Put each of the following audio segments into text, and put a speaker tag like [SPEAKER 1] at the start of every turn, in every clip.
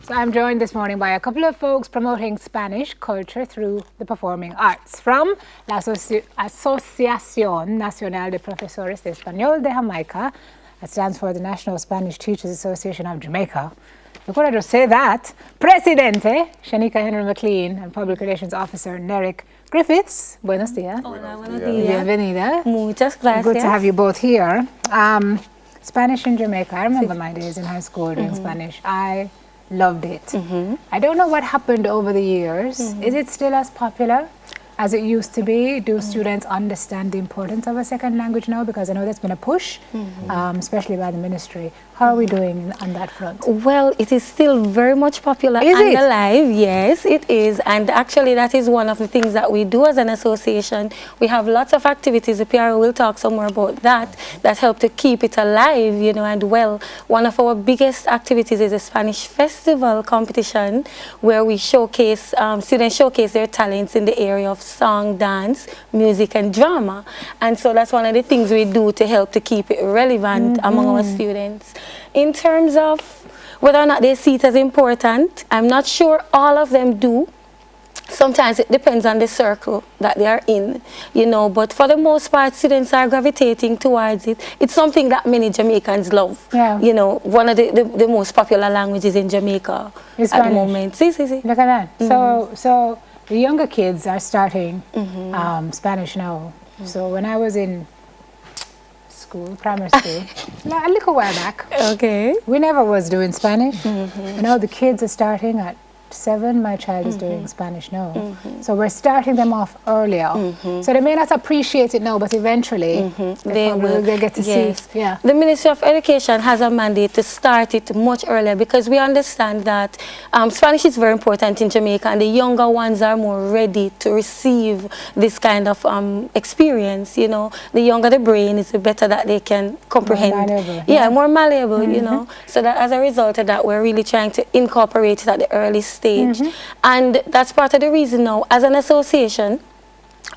[SPEAKER 1] So I'm joined this morning by a couple of folks promoting Spanish culture through the performing arts. From la Asociación Nacional de Profesores de Español de Jamaica, that stands for the National Spanish Teachers Association of Jamaica. Look what I just say that. Presidente, Shanika Henry McLean, and Public Relations Officer, Nerick Griffiths. Buenos días.
[SPEAKER 2] Hola, buenos días.
[SPEAKER 1] Bienvenida.
[SPEAKER 2] Muchas gracias.
[SPEAKER 1] Good to have you both here. Spanish in Jamaica. I remember my days in high school doing Spanish. I loved it. I don't know what happened over the years. Is it still as popular as it used to be? Do students understand the importance of a second language now? Because I know there's been a push, especially by the ministry. How are we doing on that front?
[SPEAKER 2] Well, it is still very much popular and alive. Yes, it is. And actually, that is one of the things that we do as an association. We have lots of activities. The PRO will talk some more about that help to keep it alive, you know, and well. One of our biggest activities is a Spanish festival competition where we showcase, students showcase their talents in the area of song, dance, music, and drama. And so that's one of the things we do to help to keep it relevant among our students. In terms of whether or not they see it as important, I'm not sure all of them do. Sometimes it depends on the circle that they are in, you know, but for the most part, students are gravitating towards it. It's something that many Jamaicans love. Yeah. You know, one of the most popular languages in Jamaica at the moment. See.
[SPEAKER 1] Look at that. So the younger kids are starting Spanish now. So when I was in school, primary school, a little while back, we never was doing Spanish. You know, the kids are starting at 7. My child is doing Spanish now. So we're starting them off earlier. So they may not appreciate it now, but eventually they will get to see it. Yeah.
[SPEAKER 2] The Ministry of Education has a mandate to start it much earlier because we understand that Spanish is very important in Jamaica and the younger ones are more ready to receive this kind of experience, you know. The younger the brain is, the better that they can comprehend.
[SPEAKER 1] More malleable.
[SPEAKER 2] Yeah, more malleable, you know. So that as a result of that, we're really trying to incorporate it at the early stage. And that's part of the reason now, as an association,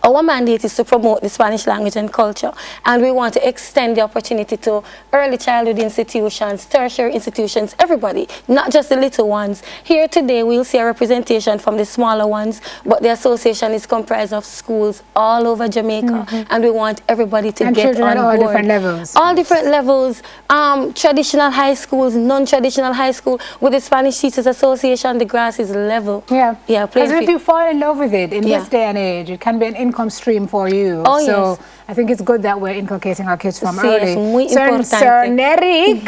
[SPEAKER 2] our mandate is to promote the Spanish language and culture, and we want to extend the opportunity to early childhood institutions, tertiary institutions, everybody, not just the little ones. Here today we'll see a representation from the smaller ones, but the association is comprised of schools all over Jamaica, and we want everybody to get on board.
[SPEAKER 1] All different levels.
[SPEAKER 2] All different levels, traditional high schools, non-traditional high school. With the Spanish Teachers Association, the grass is level.
[SPEAKER 1] Yeah, because if
[SPEAKER 2] field.
[SPEAKER 1] You fall in love with it in this day and age, it can be an income stream for you.
[SPEAKER 2] Oh,
[SPEAKER 1] so
[SPEAKER 2] yes.
[SPEAKER 1] I think it's good that we're inculcating our kids from early.
[SPEAKER 2] Es muy
[SPEAKER 1] Sir Nerick,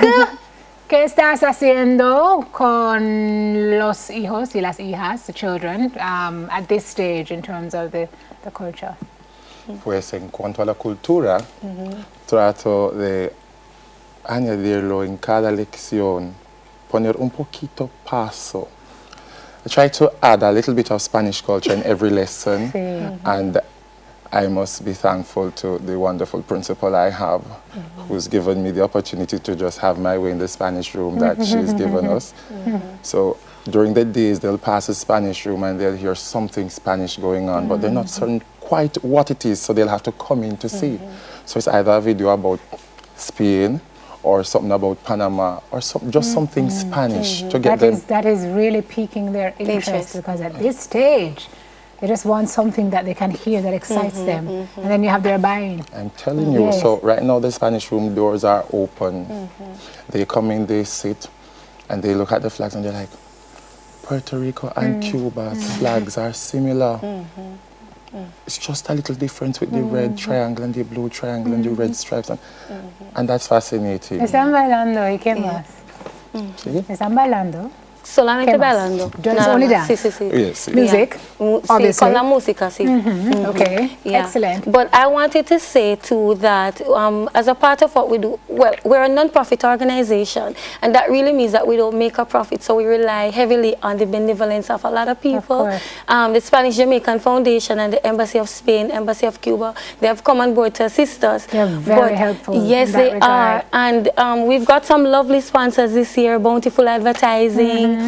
[SPEAKER 1] ¿qué estás haciendo con los hijos y las hijas, the children, at this stage in terms of the culture?
[SPEAKER 3] Pues en cuanto a la cultura, trato de añadirlo en cada lección, poner un poquito paso. I try to add a little bit of Spanish culture in every lesson, and I must be thankful to the wonderful principal I have, who's given me the opportunity to just have my way in the Spanish room that she's given us. So during the days, they'll pass the Spanish room and they'll hear something Spanish going on, but they're not certain quite what it is, so they'll have to come in to see. So it's either a video about Spain, or something about Panama, or just something Spanish to get them.
[SPEAKER 1] That is really piquing their interest because at this stage, they just want something that they can hear that excites them, and then you have their buying.
[SPEAKER 3] I'm telling you, so right now the Spanish room doors are open. They come in, they sit, and they look at the flags and they're like, Puerto Rico and Cuba's flags are similar. It's just a little difference with the red triangle and the blue triangle and the red stripes, and that's fascinating.
[SPEAKER 1] Están bailando, ¿y qué más?
[SPEAKER 3] ¿Sí?
[SPEAKER 1] Están bailando.
[SPEAKER 2] Solamente bailando.
[SPEAKER 1] Just only dance.
[SPEAKER 2] Sí.
[SPEAKER 3] Yes.
[SPEAKER 1] Music, obviously.
[SPEAKER 2] Sí, con la música, sí.
[SPEAKER 1] Okay, excellent.
[SPEAKER 2] But I wanted to say too that as a part of what we do, well, we're a non-profit organization, and that really means that we don't make a profit, so we rely heavily on the benevolence of a lot of people. The Spanish Jamaican Foundation and the Embassy of Spain, Embassy of Cuba, they have come on board to assist us.
[SPEAKER 1] They're very helpful.
[SPEAKER 2] Yes, they are. And we've got some lovely sponsors this year, Bountiful Advertising,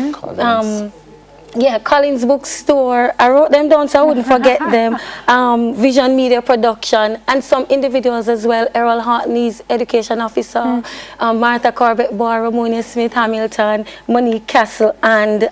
[SPEAKER 2] Yeah, Collins Bookstore. I wrote them down so I wouldn't forget them. Vision Media Production, and some individuals as well. Errol Hartney's Education Officer, Martha Corbett Boy, Ramonia Smith Hamilton, Monique Castle, and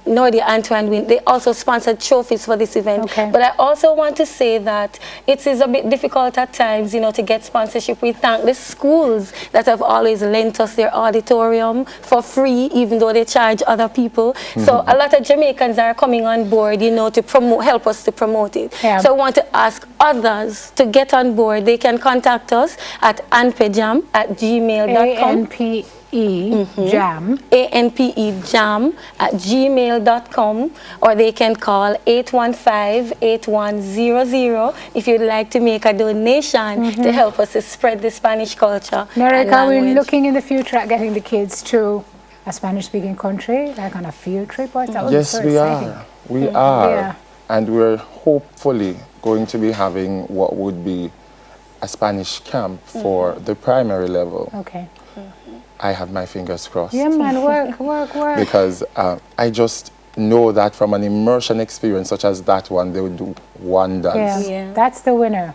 [SPEAKER 2] Nordia Antoine Wynn. They also sponsored trophies for this event.
[SPEAKER 1] Okay.
[SPEAKER 2] But I also want to say that it is a bit difficult at times, you know, to get sponsorship. We thank the schools that have always lent us their auditorium for free, even though they charge other people. So a lot of Jamaicans are coming on board, you know, to promote, help us to promote it.
[SPEAKER 1] Yeah.
[SPEAKER 2] So I want to ask others to get on board. They can contact us at anpejam@gmail.com.
[SPEAKER 1] Jam.
[SPEAKER 2] anpejam@gmail.com, or they can call 815-8100 if you'd like to make a donation to help us to spread the Spanish culture.
[SPEAKER 1] Nerek,
[SPEAKER 2] and
[SPEAKER 1] are we
[SPEAKER 2] language.
[SPEAKER 1] looking in the future at getting the kids to a Spanish-speaking country, like on a field trip? Or that would be
[SPEAKER 3] Yes,
[SPEAKER 1] so
[SPEAKER 3] we
[SPEAKER 1] exciting.
[SPEAKER 3] are. We are.
[SPEAKER 1] Yeah.
[SPEAKER 3] And we're hopefully going to be having what would be a Spanish camp for the primary level.
[SPEAKER 1] Okay.
[SPEAKER 3] I have my fingers crossed.
[SPEAKER 1] Yeah, man, work.
[SPEAKER 3] Because I just know that from an immersion experience such as that one, they would do wonders.
[SPEAKER 2] Yeah.
[SPEAKER 1] That's the winner.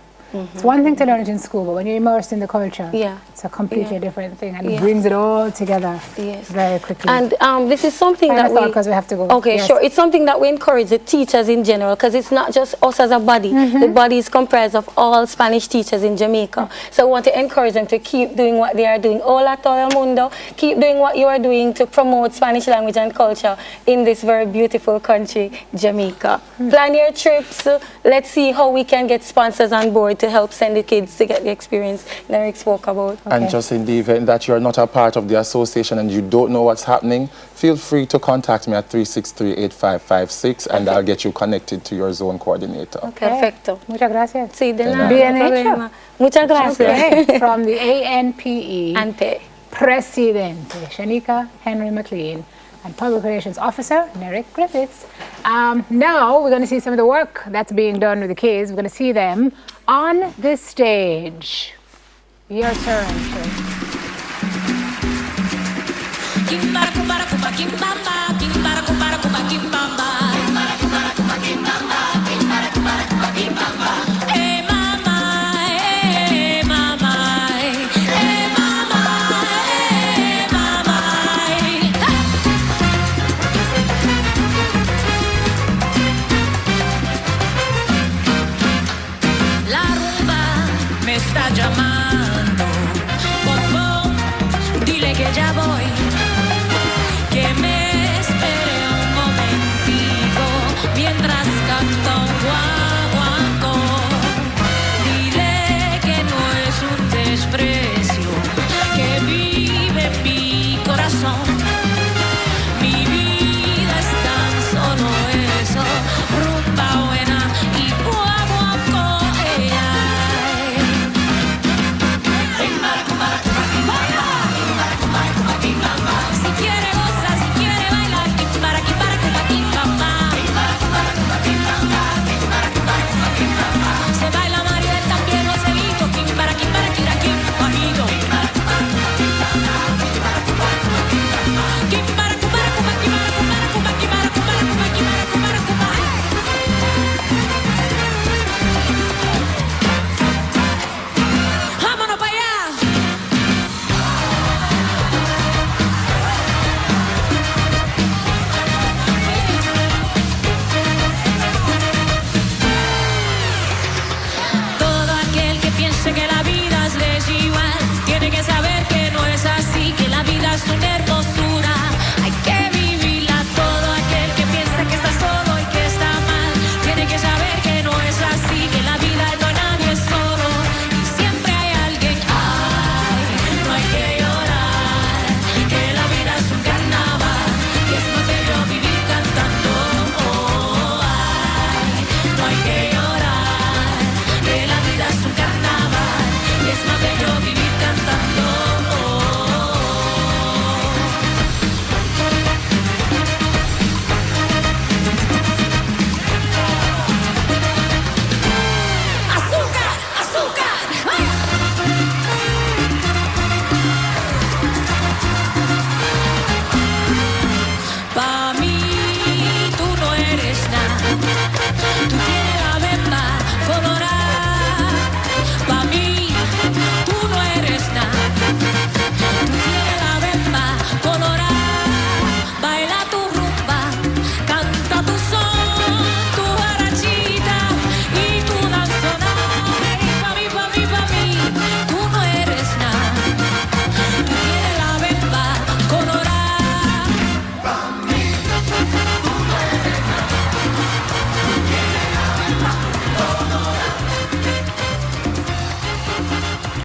[SPEAKER 1] It's one thing to learn it in school, but when you're immersed in the culture,
[SPEAKER 2] Yeah.
[SPEAKER 1] it's a completely different thing, and it
[SPEAKER 2] Yeah.
[SPEAKER 1] brings it all together
[SPEAKER 2] Yes.
[SPEAKER 1] very quickly.
[SPEAKER 2] And this is something that we...
[SPEAKER 1] because we have to go.
[SPEAKER 2] Okay,
[SPEAKER 1] Yes.
[SPEAKER 2] sure. It's something that we encourage the teachers in general, because it's not just us as a body. The body is comprised of all Spanish teachers in Jamaica. So we want to encourage them to keep doing what they are doing. Hola todo el mundo. Keep doing what you are doing to promote Spanish language and culture in this very beautiful country, Jamaica. Plan your trips. Let's see how we can get sponsors on board to help send the kids to get the experience Nerek spoke about.
[SPEAKER 3] And just in the event that you're not a part of the association and you don't know what's happening, feel free to contact me at 363-8556 and I'll get you connected to your zone coordinator.
[SPEAKER 2] Perfecto.
[SPEAKER 1] Muchas gracias.
[SPEAKER 2] Sí, de nada.
[SPEAKER 1] Bien
[SPEAKER 2] no
[SPEAKER 1] hecho.
[SPEAKER 2] problema. Muchas gracias.
[SPEAKER 1] Okay. From the ANPE,
[SPEAKER 2] Ante.
[SPEAKER 1] Presidente Shanika Henry McLean, and Public Relations Officer Nerek Griffiths. Now we're going to see some of the work that's being done with the kids. We're going to see them on the stage. Your turn.
[SPEAKER 4] Kimba, kumba, kumba, kimba,